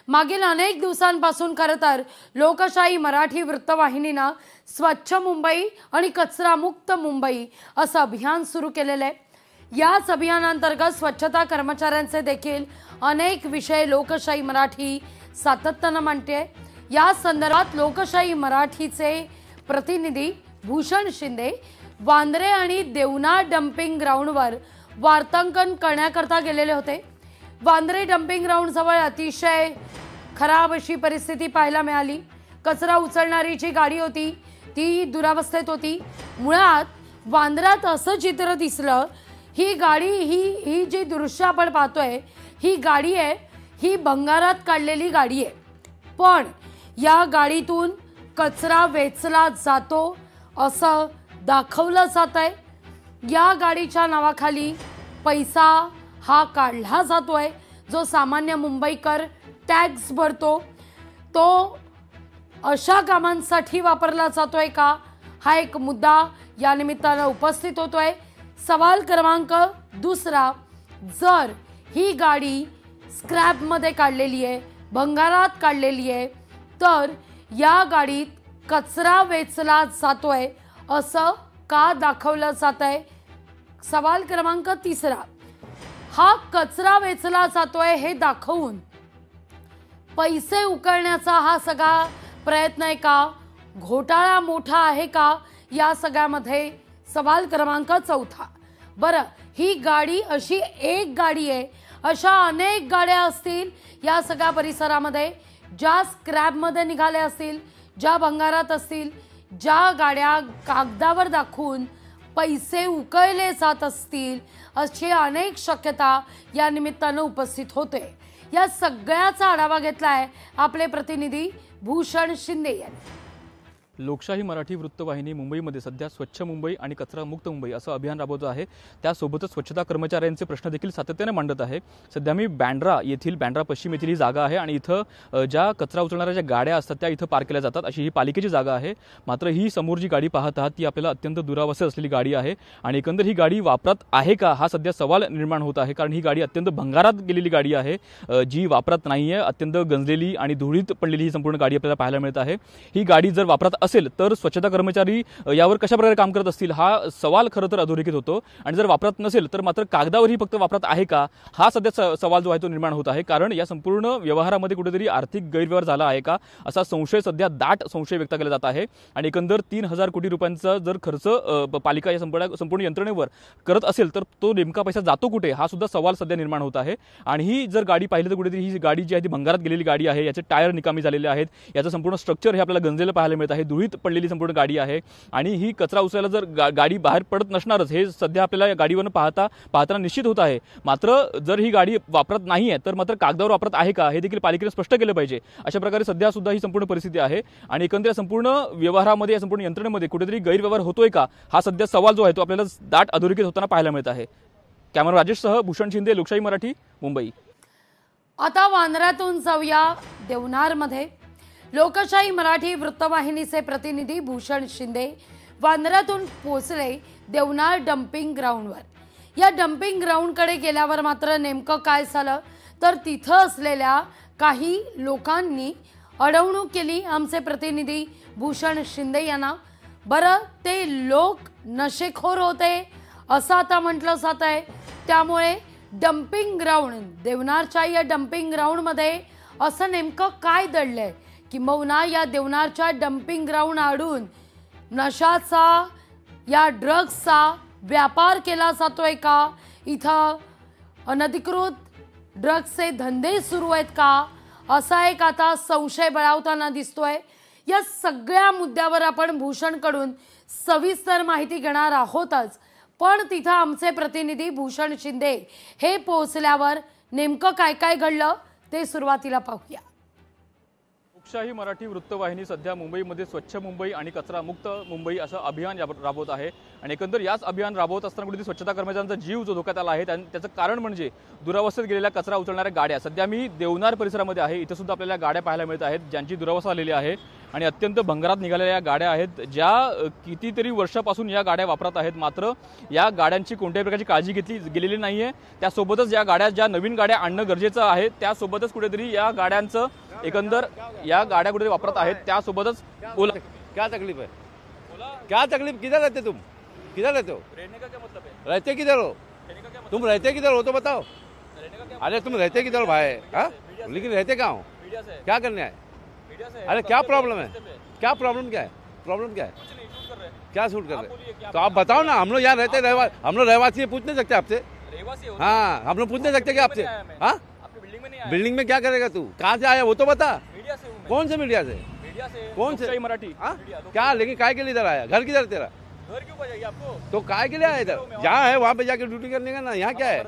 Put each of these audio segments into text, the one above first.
मागील अनेक दिवसांपासून खरं तर लोकशाही मराठी वृत्तवाहिनीनं स्वच्छ मुंबई आणि कचरा मुक्त मुंबई असं अभियान सुरू केलेलं आहे। याच अभियानांतर्गत स्वच्छता कर्मचाऱ्यांचे देखील अनेक विषय लोकशाही मराठी सातत्यानं मांडते। या संदर्भात लोकशाही मराठीचे प्रतिनिधी भूषण शिंदे वांद्रे आणि देवना डम्पिंग ग्राउंडवर वार्तांकन करण्याकरता गेलेले होते। वांद्रे डम्पिंग ग्राउंड जवळ अतिशय खराब अशी परिस्थिती पाहायला मिळाली। कचरा उचलणारी जी गाडी होती ती दुरावस्थेत होती। मुळात वांद्र्यात असं चित्र दिसलं, ही गाडी ही जी दृश्य आपण पाहतोय ही गाडी आहे, ही भंगारात काढलेली गाडी आहे। पण या गाडीतून कचरा वेचला जातो असं दाखवलं जातंय। या गाडीच्या नावाखाली पैसा हा काढला जातोय, जो सामान्य मुंबईकर टॅक्स भरतो तो अशा कामांसाठी वापरला जातोय का, हा एक मुद्दा या निमित्तानं उपस्थित होतोय। सवाल क्रमांक दुसरा, जर ही गाडी स्क्रॅप मध्ये काढलेली आहे, भंगारात काढलेली आहे, तर या गाडीत कचरा वेचला जातोय असं का दाखवलं जातंय। सवाल क्रमांक तिसरा, हा कचरा वेचला जातोय हे दाखवून पैसे उकळण्याचा हा सगळा प्रयत्न आहे का, घोटाळा मोठा आहे का या सगळ्यामध्ये। सवाल क्रमांक चौथा, बरं ही गाडी अशी एक गाडी आहे, अशा अनेक गाड्या असतील या सगळ्या परिसरामध्ये ज्या स्क्रॅपमध्ये निघाल्या असतील, ज्या भंगारात असतील, ज्या गाड्या कागदावर दाखवून पैसे उकळले जात असतील, अशी अनेक शक्यता या निमित्तानं उपस्थित होते। या सगळ्याचा आढावा घेतलाय आपले प्रतिनिधी भूषण शिंदे यांनी। लोकशाही मराठी वृत्तवाहिनी मुंबईमध्ये सध्या स्वच्छ मुंबई आणि कचरा मुक्त मुंबई असं अभियान राबवत आहे। त्यासोबतच स्वच्छता कर्मचाऱ्यांचे प्रश्न देखील सातत्याने मांडत आहे। सध्या मी बँड्रा येथील बँड्रा पश्चिम येथील ही जागा आहे आणि इथं ज्या कचरा उचलणाऱ्या ज्या गाड्या असतात त्या इथं पार्क केल्या जातात, अशी ही पालिकेची जागा आहे। मात्र ही समोर जी गाडी पाहत आहात ती आपल्याला अत्यंत दुरावस्थेत असलेली गाडी आहे आणि एकंदर ही गाडी वापरात आहे का हा सध्या सवाल निर्माण होत आहे, कारण ही गाडी अत्यंत भंगारात गेलेली गाडी आहे, जी वापरात नाही आहे, अत्यंत गंजलेली आणि धुळीत पडलेली ही संपूर्ण गाडी आपल्याला पाहायला मिळत आहे। ही गाडी जर वापरात असेल तर स्वच्छता कर्मचारी यावर कशा प्रकारे काम करत असतील हा सवाल खरं तर अधोरेखित होतो। आणि जर वापरात नसेल तर मात्र कागदावरही फक्त वापरात आहे का हा सध्या सवाल जो आहे तो निर्माण होत आहे, कारण या संपूर्ण व्यवहारामध्ये कुठेतरी आर्थिक गैरव्यवहार झाला आहे का असा संशय सध्या दाट संशय व्यक्त केला जात आहे। आणि एकंदर 3000 कोटी रुपयांचा जर खर्च पालिका या संपूर्ण यंत्रणेवर करत असेल तर तो नेमका पैसा जातो कुठे हा सुद्धा सवाल सध्या निर्माण होत आहे। आणि ही जर गाडी पाहिली तर कुठेतरी ही गाडी जी आहे ती भंगारात गेलेली गाडी आहे, याचे टायर निकामी झालेले आहेत, याचं संपूर्ण स्ट्रक्चर हे आपल्याला गंजलेलं पाहायला मिळत आहे, धुळीत पडलेली संपूर्ण गाडी आहे। आणि ही कचरा उचलायला जर गाडी बाहेर पडत नसणारच हे सध्या आपल्याला या गाडीवरून पाहताना निश्चित होत आहे। मात्र जर ही गाडी वापरत नाही आहे तर मात्र कागदावर वापरत आहे का हे देखील पालिकेने स्पष्ट केलं पाहिजे। अशा प्रकारे सध्या सुद्धा ही संपूर्ण परिस्थिती आहे आणि एकंदरीत संपूर्ण व्यवहारामध्ये या संपूर्ण यंत्रणेमध्ये कुठेतरी गैरव्यवहार होतोय का हा सध्या सवाल जो आहे तो आपल्याला दाट अधोरेखित होताना पाहायला मिळत आहे। कॅमेरा राजेशसह भूषण शिंदे, लोकशाही मराठी, मुंबई। आता वांद्र्यातून जाऊया देवनारमध्ये। लोकशाही मराठी वृत्तवाहिनीचे प्रतिनिधी भूषण शिंदे वांद्र्यातून पोहोचले देवनार डम्पिंग ग्राउंडवर। या डम्पिंग ग्राउंडकडे गेल्यावर मात्र नेमकं काय झालं तर तिथं असलेल्या काही लोकांनी अडवणूक केली आमचे प्रतिनिधी भूषण शिंदे यांना। बरं ते लोक नशेखोर होते असं आता म्हटलं जात आहे। त्यामुळे डम्पिंग ग्राउंड देवनारच्या या डम्पिंग ग्राउंडमध्ये असं नेमकं काय दडलंय, किंबहुना या देवनारच्या डम्पिंग ग्राउंड आडून नशाचा या ड्रग्सचा व्यापार केला जातोय का, इथं अनधिकृत ड्रग्सचे धंदे सुरू आहेत का, असा एक आता संशय बळावताना दिसतोय। या सगळ्या मुद्द्यावर आपण भूषणकडून सविस्तर माहिती घेणार आहोतच, पण तिथं आमचे प्रतिनिधी भूषण शिंदे हे पोहोचल्यावर नेमकं काय काय घडलं ते सुरुवातीला पाहूया। लोकशाही मराठी वृत्तवाहिनी सध्या मुंबईमध्ये स्वच्छ मुंबई आणि कचरा मुक्त मुंबई असं अभियान राबवत आहे आणि एकंदर याच अभियान राबवत असताना कुठेतरी स्वच्छता कर्मचाऱ्यांचा जीव जो धोक्यात आला आहे त्याचं कारण म्हणजे दुरावस्थेत गेलेल्या कचरा उचलणाऱ्या गाड्या। सध्या मी देवनार परिसरामध्ये आहे, इथे सुद्धा आपल्याला गाड्या पाहायला मिळत आहेत ज्यांची दुरावस्था आलेली आहे आणि अत्यंत भंगारात निघालेल्या गाड्या आहेत ज्या कितीतरी वर्षापासून या गाड्या वापरत आहेत, मात्र या गाड्यांची कोणत्याही प्रकारची काळजी घेतली गेलेली नाहीये। त्यासोबतच या गाड्या ज्या नवीन गाड्या आणणं गरजेचं आहे त्यासोबतच कुठेतरी या गाड्यांचं एकंदर या गाड्या कुठे वापरत आहेत त्यासोबतच बोला क्या तकलीफ है? क्या तकलीफ? किधर रहते तुम? किधर रहते हो? रहने का क्या मतलब है? रहते किधर हो? रहने का क्या मतलब? तुम रहते किधर हो तो बताओ। रहने का क्या अरे तुम रहते किधर भाई? हाँ, लेकिन रहते कहाँ हो? मीडिया से क्या करने आए? मीडिया से अरे क्या प्रॉब्लम है? क्या प्रॉब्लम क्या है? प्रॉब्लम क्या है? कुछ नहीं शूट कर रहे हैं। क्या शूट कर आप रहे बोलिए क्या तो आप बताओ ना। हम लोग यहाँ रहते हम लोग रहवासी हैं, पूछ नहीं सकते आपसे? रहवासी हो? हाँ, हम लोग पूछ नहीं सकते क्या आपसे? हाँ, आपकी बिल्डिंग में नहीं आया? बिल्डिंग में क्या करेगा तू? कहाँ से आया वो तो बता। मीडिया से हूं मैं। कौन से मीडिया से? मीडिया से। कौन से? लोकशाही मराठी। हाँ, मीडिया, लोकशाही। क्या लेकिन काय के लिए इधर आया? घर किधर तेरा? घर क्यों चाहिए आपको? तो काय के लिए आया इधर? जहाँ है वहाँ पे जाके ड्यूटी करने का ना। यहाँ क्या है?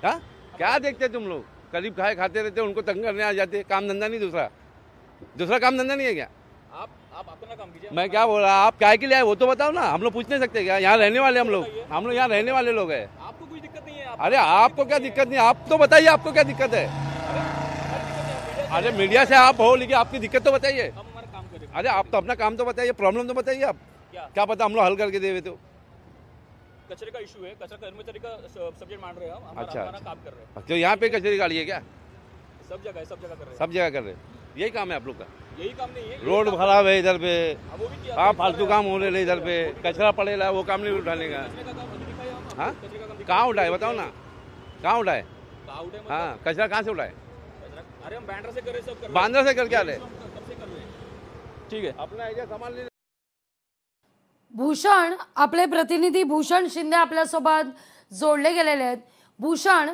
हाँ, क्या देखते तुम लोग? करीब खाए खाते रहते, उनको तंग करने आ जाते। काम धंधा नहीं, दूसरा काम धंधा नहीं है क्या? आप अपना काम कीजिए। मैं क्या बोल रहा, आप काय के लिए आए वो तो बताओ ना। हम लोग पूछ नहीं सकते क्या? यहाँ रहने वाले हम लोग यहाँ रहने वाले लोग हैं। आपको कोई दिक्कत नहीं है? अरे आपको क्या दिक्कत नहीं? आप तो बताइए आपको क्या दिक्कत है? अरे मीडिया से आप हो, लेकिन आपकी दिक्कत तो बताइए। हम हमारा काम करें। अरे आप तो अपना काम तो बताइए, प्रॉब्लम तो बताइए आप। क्या पता हम लोग हल करके देवे तो। कचरे का इशू है, कचरा कर्मचारी का सब्जेक्ट मान रहे हैं हम। अच्छा, हमारा काम कर रहे हैं। तो यहाँ पे कचरे गाड़ी है क्या? सब जगह कर रहे हैं। सब जगह कर रहे हैं। यही काम है आप लोग का? यही काम नहीं है। रोड खराब है इधर पे, वो भी किया। हाँ फालतू काम हो रहे इधर पे, कचरा पड़ेगा वो काम नहीं उठाने का। कचरे का काम अभी दिखाया हम। हाँ, कचरे का काम कहाँ उठाए बताओ ना, कहाँ उठाए? कहाँ उठाए मतलब? हाँ, कचरा कहाँ से उठाए? कचरा- अरे हम बैंड्रा से कर रहे हैं, सब कर रहे हैं। बांद्रा से करके आ रहे? कब से कर रहे हैं? ठीक है। अपना एरिया संभाल ले। भूषण, आपले प्रतिनिधी भूषण शिंदे आपल्यासोबत जोडले गेलेले आहेत। भूषण,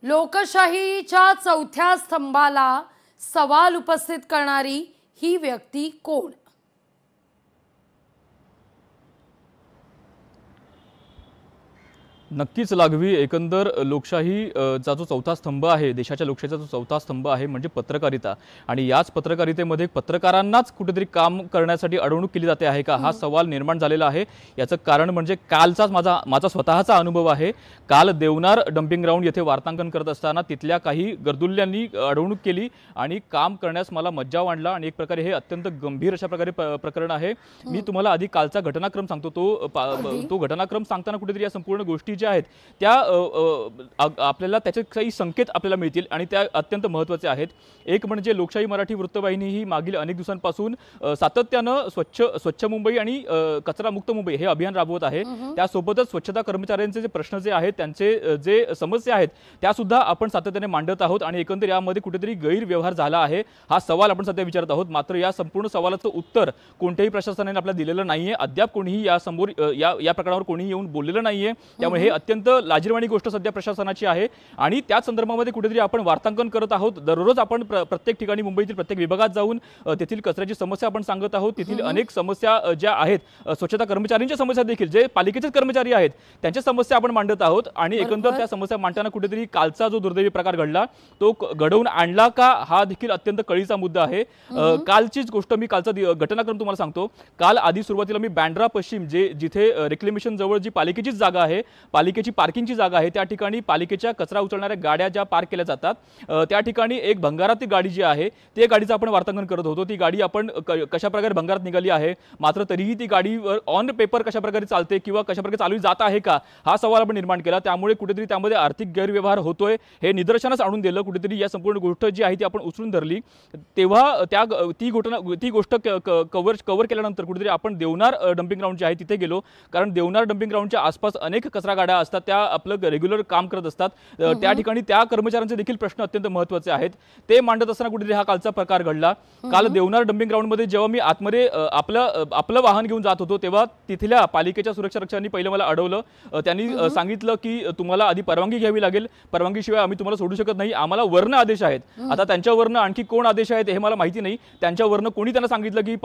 लोकशाहीच्या चौथ्या स्तंभाला सवाल उपस्थित करणारी ही व्यक्ती कोण? नक्कीच लागवी। एकंदर लोकशाही चा जो चौथा स्तंभ आहे, देशाच्या लोकशाहीचा जो चौथा स्तंभ आहे म्हणजे पत्रकारिता, आणि याच पत्रकारितेमध्ये पत्रकारांनाच कुठेतरी काम करण्यासाठी अडवणूक केली जाते आहे का, हा सवाल निर्माण झालेला आहे। याचं कारण म्हणजे कालचाच माझा स्वतःचा अनुभव आहे। काल देवनार डम्पिंग ग्राउंड येथे वार्तांकन करत असताना तिथल्या काही गर्दुल्यांनी अडवणूक केली आणि काम करण्यास मला मज्जाव आणला आणि एक प्रकारे हे अत्यंत गंभीर अशा प्रकारे प्रकरण आहे। मी तुम्हाला आधी कालचा घटनाक्रम सांगतो। तो घटनाक्रम सांगताना कुठेतरी या संपूर्ण गोष्टी ज्या आहेत त्या आपल्याला त्याचे काही संकेत आपल्याला मिळतील आणि त्या अत्यंत महत्त्वाचे आहेत। एक म्हणजे लोकशाही मराठी वृत्तवाहिनी ही मागील अनेक दिवसांपासून सातत्यानं स्वच्छ मुंबई आणि कचरा मुक्त मुंबई हे अभियान राबवत आहे। त्यासोबतच स्वच्छता कर्मचाऱ्यांचे जे प्रश्न जे आहेत, त्यांचे जे समस्या आहेत त्या सुद्धा आपण सातत्याने मांडत आहोत आणि एकंदर यामध्ये कुठेतरी गैरव्यवहार झाला आहे हा सवाल आपण सध्या विचारत आहोत। मात्र या संपूर्ण सवालाचं उत्तर कोणत्याही प्रशासनाने आपल्याला दिलेलं नाहीये। अद्याप कोणीही या प्रकरणावर कोणीही येऊन बोललेलं नाहीये। त्यामुळे हे अत्यंत लाजिरवाणी गोष्ट सध्या प्रशासनाची आहे आणि त्याच संदर्भामध्ये कुठेतरी आपण वार्तांकन करत आहोत। दररोज आपण प्रत्येक ठिकाणी मुंबईतील प्रत्येक विभागात जाऊन तेथील कचऱ्याची समस्या आपण सांगत आहोत। तेथील अनेक समस्या ज्या आहेत, स्वच्छता कर्मचाऱ्यांच्या समस्या देखील, जे पालिकेचे कर्मचारी आहेत त्यांच्या समस्या आपण मांडत आहोत आणि एकंदर त्या समस्या मांडताना कुठेतरी कालचा जो दुर्दैवी प्रकार घडला तो घडवून आणला का, हा देखील अत्यंत कळीचा मुद्दा आहे। कालचीच गोष्ट, मी कालचा घटनाक्रम तुम्हाला सांगतो। काल आधी सुरुवातीला मी बँड्रा पश्चिम जिथे रिक्लेमेशन जवळ जी पालिकेचीच जागा आहे, पालिकेची पार्किंगची जागा आहे, त्या ठिकाणी पालिकेच्या कचरा उचलणाऱ्या गाड्या ज्या पार्क केल्या जातात त्या ठिकाणी एक भंगाराती गाडी जी आहे ते गाडीचं आपण वार्तांकन करत होतो। ती गाडी आपण कशा प्रकारे भंगारात निघाली आहे, मात्र तरीही ती गाडीवर ऑन पेपर कशा प्रकारे चालते किंवा कशा प्रकारे चालवली जात आहे का, हा सवाल आपण निर्माण केला। त्यामुळे कुठेतरी त्यामध्ये आर्थिक गैरव्यवहार होतोय हे निदर्शनास आणून दिलं। कुठेतरी या संपूर्ण गोष्ट जी आहे ती आपण उचलून धरली। तेव्हा ती गोष्ट कव्हर केल्यानंतर कुठेतरी आपण देवनार डम्पिंग ग्राउंड जे आहे तिथे गेलो, कारण देवनार डम्पिंग ग्राउंडच्या आसपास अनेक कचरा गाड्या असतात, त्या आपलं रेग्युलर काम करत असतात। त्या ठिकाणी त्या कर्मचाऱ्यांचे देखील प्रश्न अत्यंत महत्त्वाचे आहेत, ते मांडत असताना कुठेतरी हा कालचा प्रकार घडला। काल देवनार डम्पिंग ग्राउंडमध्ये जेव्हा मी आतमध्ये आपलं वाहन घेऊन जात होतो तेव्हा तिथल्या पालिकेच्या सुरक्षा रक्षकांनी पहिलं मला अडवलं। त्यांनी सांगितलं की तुम्हाला आधी परवानगी घ्यावी लागेल, परवानगीशिवाय आम्ही तुम्हाला सोडू शकत नाही, आम्हाला वर्ण आदेश आहेत। आता त्यांच्यावरनं आणखी कोण आदेश आहेत हे मला माहिती नाही। त्यांच्यावरनं कोणी त्यांना सांगितलं की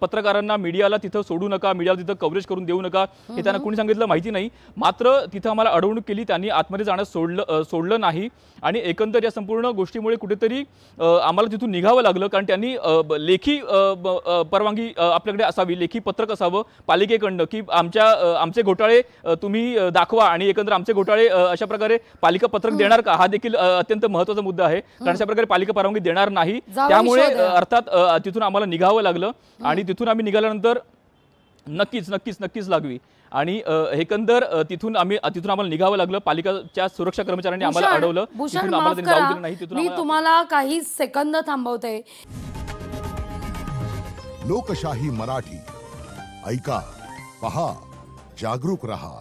पत्रकारांना, मीडियाला तिथं सोडू नका, मीडियाला तिथं कव्हरेज करून देऊ नका, हे त्यांना कोणी सांगितलं माहिती नाही। मात्र तिथं आम्हाला अडवणूक केली, त्यांनी आतमध्ये जाणं सोडलं नाही आणि एकंदर या संपूर्ण गोष्टीमुळे कुठेतरी आम्हाला तिथून निघावं लागलं, कारण त्यांनी लेखी परवानगी आपल्याकडे असावी, लेखी पत्रक असावं पालिकेकडनं की आमचे घोटाळे तुम्ही दाखवा आणि एकंदर आमचे घोटाळे अशा प्रकारे पालिका पत्रक देणार का, हा देखील अत्यंत महत्त्वाचा मुद्दा आहे, कारण अशा प्रकारे पालिका परवानगी देणार नाही. त्यामुळे अर्थात तिथून आम्हाला निघावं लागलं आणि तिथून आम्ही निघाल्यानंतर नक्कीच लागवी आणि एकंदर तिथून आम्हाला निघावं लागलं. पालिकाच्या सुरक्षा कर्मचाऱ्यांनी आम्हाला अडवलं, भूषण आम्हाला माफ त्यांनी जाऊ करा, दिलं नाही. मी तुम्हाला काही सेकंद थांबवते. लोकशाही मराठी ऐका, पहा, जागरूक रहा.